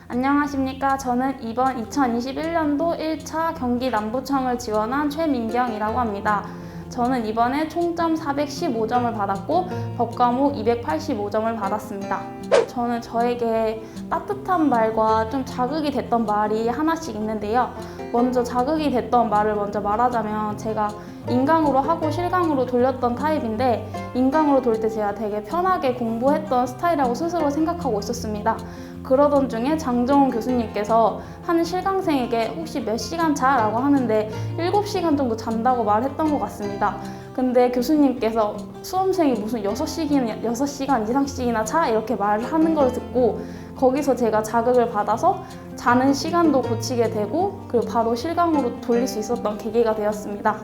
안녕하십니까. 저는 이번 2021년도 1차 경기 남부청을 지원한 최민경이라고 합니다. 저는 이번에 총점 415점을 받았고 법과목 285점을 받았습니다. 저는 저에게 따뜻한 말과 좀 자극이 됐던 말이 하나씩 있는데요. 먼저 자극이 됐던 말을 먼저 말하자면, 제가 인강으로 하고 실강으로 돌렸던 타입인데, 인강으로 돌 때 제가 되게 편하게 공부했던 스타일이라고 스스로 생각하고 있었습니다. 그러던 중에 장정훈 교수님께서 한 실강생에게 혹시 몇 시간 자? 라고 하는데 7시간 정도 잔다고 말했던 것 같습니다. 근데 교수님께서 수험생이 무슨 6시간 이상씩이나 자? 이렇게 말하는 걸 듣고 거기서 제가 자극을 받아서 자는 시간도 고치게 되고, 그리고 바로 실강으로 돌릴 수 있었던 계기가 되었습니다.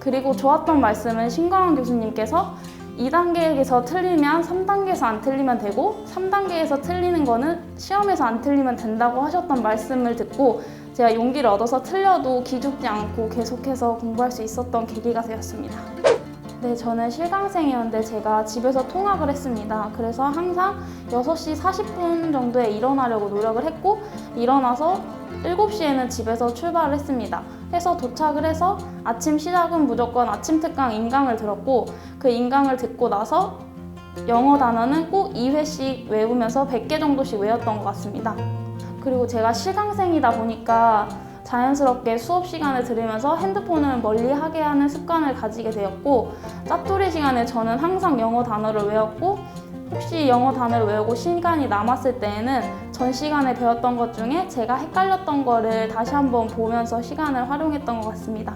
그리고 좋았던 말씀은 신광환 교수님께서 2단계에서 틀리면 3단계에서 안 틀리면 되고, 3단계에서 틀리는 거는 시험에서 안 틀리면 된다고 하셨던 말씀을 듣고 제가 용기를 얻어서 틀려도 기죽지 않고 계속해서 공부할 수 있었던 계기가 되었습니다. 네, 저는 실강생이었는데 제가 집에서 통학을 했습니다. 그래서 항상 6시 40분 정도에 일어나려고 노력을 했고, 일어나서 7시에는 집에서 출발을 했습니다. 해서 도착을 해서 아침 시작은 무조건 아침 특강 인강을 들었고, 그 인강을 듣고 나서 영어 단어는 꼭 2회씩 외우면서 100개 정도씩 외웠던 것 같습니다. 그리고 제가 실강생이다 보니까 자연스럽게 수업 시간을 들으면서 핸드폰을 멀리하게 하는 습관을 가지게 되었고, 짜투리 시간에 저는 항상 영어 단어를 외웠고, 혹시 영어 단어를 외우고 시간이 남았을 때에는 전 시간에 배웠던 것 중에 제가 헷갈렸던 거를 다시 한번 보면서 시간을 활용했던 것 같습니다.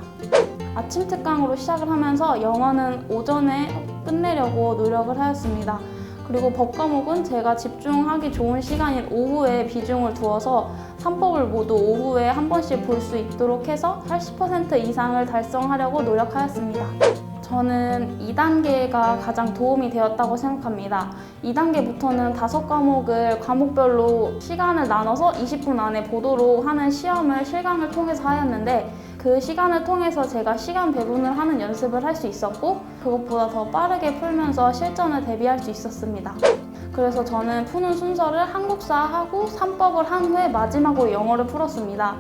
아침 특강으로 시작을 하면서 영어는 오전에 끝내려고 노력을 하였습니다. 그리고 법과목은 제가 집중하기 좋은 시간인 오후에 비중을 두어서 3법을 모두 오후에 한 번씩 볼 수 있도록 해서 80% 이상을 달성하려고 노력하였습니다. 저는 2단계가 가장 도움이 되었다고 생각합니다. 2단계부터는 5과목을 과목별로 시간을 나눠서 20분 안에 보도록 하는 시험을 실강을 통해서 하였는데, 그 시간을 통해서 제가 시간 배분을 하는 연습을 할 수 있었고, 그것보다 더 빠르게 풀면서 실전을 대비할 수 있었습니다. 그래서 저는 푸는 순서를 한국사 하고 3법을 한 후에 마지막으로 영어를 풀었습니다.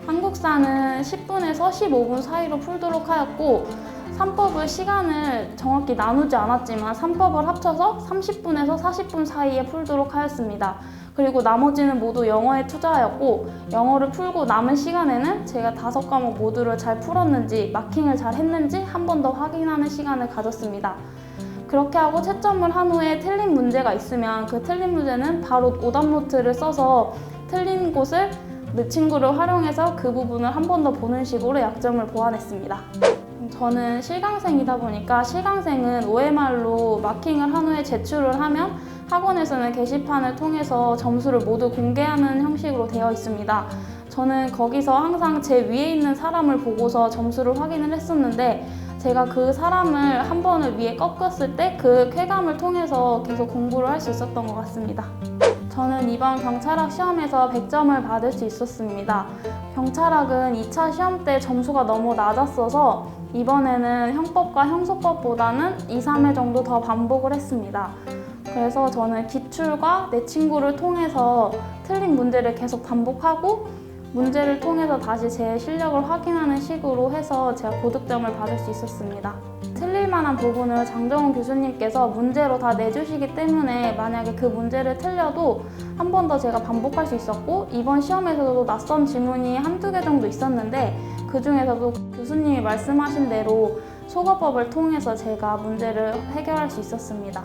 한국사는 10분에서 15분 사이로 풀도록 하였고, 3법을 시간을 정확히 나누지 않았지만 3법을 합쳐서 30분에서 40분 사이에 풀도록 하였습니다. 그리고 나머지는 모두 영어에 투자하였고, 영어를 풀고 남은 시간에는 제가 5과목 모두를 잘 풀었는지, 마킹을 잘 했는지 한 번 더 확인하는 시간을 가졌습니다. 그렇게 하고 채점을 한 후에 틀린 문제가 있으면 그 틀린 문제는 바로 오답 노트를 써서 틀린 곳을 내 친구를 활용해서 그 부분을 한 번 더 보는 식으로 약점을 보완했습니다. 저는 실강생이다 보니까 실강생은 OMR로 마킹을 한 후에 제출을 하면 학원에서는 게시판을 통해서 점수를 모두 공개하는 형식으로 되어 있습니다. 저는 거기서 항상 제 위에 있는 사람을 보고서 점수를 확인을 했었는데, 제가 그 사람을 한 번을 위에 꺾었을 때 그 쾌감을 통해서 계속 공부를 할 수 있었던 것 같습니다. 저는 이번 경찰학 시험에서 100점을 받을 수 있었습니다. 경찰학은 2차 시험 때 점수가 너무 낮았어서 이번에는 형법과 형소법보다는 2, 3회 정도 더 반복을 했습니다. 그래서 저는 기출과 내 친구를 통해서 틀린 문제를 계속 반복하고, 문제를 통해서 다시 제 실력을 확인하는 식으로 해서 제가 고득점을 받을 수 있었습니다. 틀릴 만한 부분을 장정훈 교수님께서 문제로 다 내주시기 때문에 만약에 그 문제를 틀려도 한 번 더 제가 반복할 수 있었고, 이번 시험에서도 낯선 지문이 한두 개 정도 있었는데 그 중에서도 교수님이 말씀하신 대로 소거법을 통해서 제가 문제를 해결할 수 있었습니다.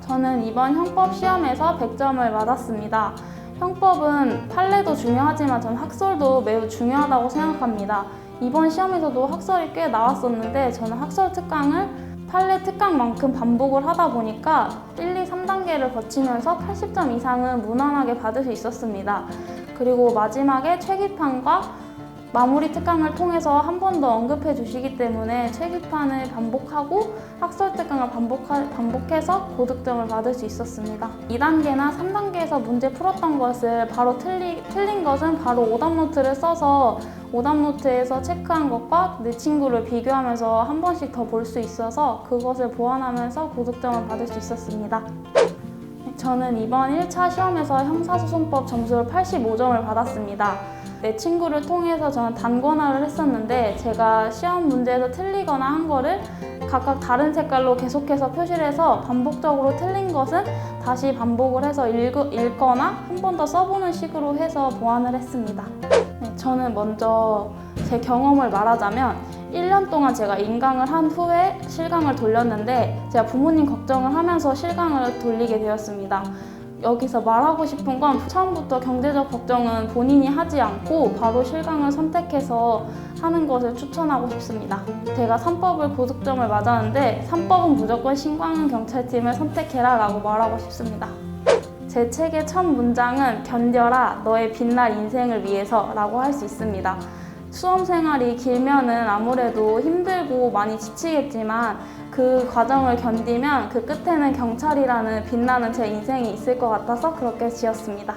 저는 이번 형법 시험에서 100점을 받았습니다. 형법은 판례도 중요하지만 전 학설도 매우 중요하다고 생각합니다. 이번 시험에서도 학설이 꽤 나왔었는데 저는 학설 특강을 판례 특강만큼 반복을 하다 보니까 1, 2, 3단계를 거치면서 80점 이상은 무난하게 받을 수 있었습니다. 그리고 마지막에 최기판과 마무리 특강을 통해서 한 번 더 언급해 주시기 때문에 최기판을 반복하고 학설 특강을 반복해서 고득점을 받을 수 있었습니다. 2단계나 3단계에서 문제 풀었던 것을 바로 틀린 것은 바로 오답 노트를 써서 오답노트에서 체크한 것과 내 친구를 비교하면서 한 번씩 더 볼 수 있어서 그것을 보완하면서 고득점을 받을 수 있었습니다. 저는 이번 1차 시험에서 형사소송법 점수를 85점을 받았습니다. 내 친구를 통해서 저는 단권화를 했었는데 제가 시험 문제에서 틀리거나 한 거를 각각 다른 색깔로 계속해서 표시를 해서 반복적으로 틀린 것은 다시 반복을 해서 읽거나 한 번 더 써보는 식으로 해서 보완을 했습니다. 저는 먼저 제 경험을 말하자면 1년 동안 제가 인강을 한 후에 실강을 돌렸는데 제가 부모님 걱정을 하면서 실강을 돌리게 되었습니다. 여기서 말하고 싶은 건 처음부터 경제적 걱정은 본인이 하지 않고 바로 실강을 선택해서 하는 것을 추천하고 싶습니다. 제가 3법을 고득점을 맞았는데 3법은 무조건 신광훈 경찰팀을 선택해라 라고 말하고 싶습니다. 제 책의 첫 문장은 견뎌라 너의 빛날 인생을 위해서 라고 할 수 있습니다. 수험 생활이 길면은 아무래도 힘들고 많이 지치겠지만 그 과정을 견디면 그 끝에는 경찰이라는 빛나는 제 인생이 있을 것 같아서 그렇게 지었습니다.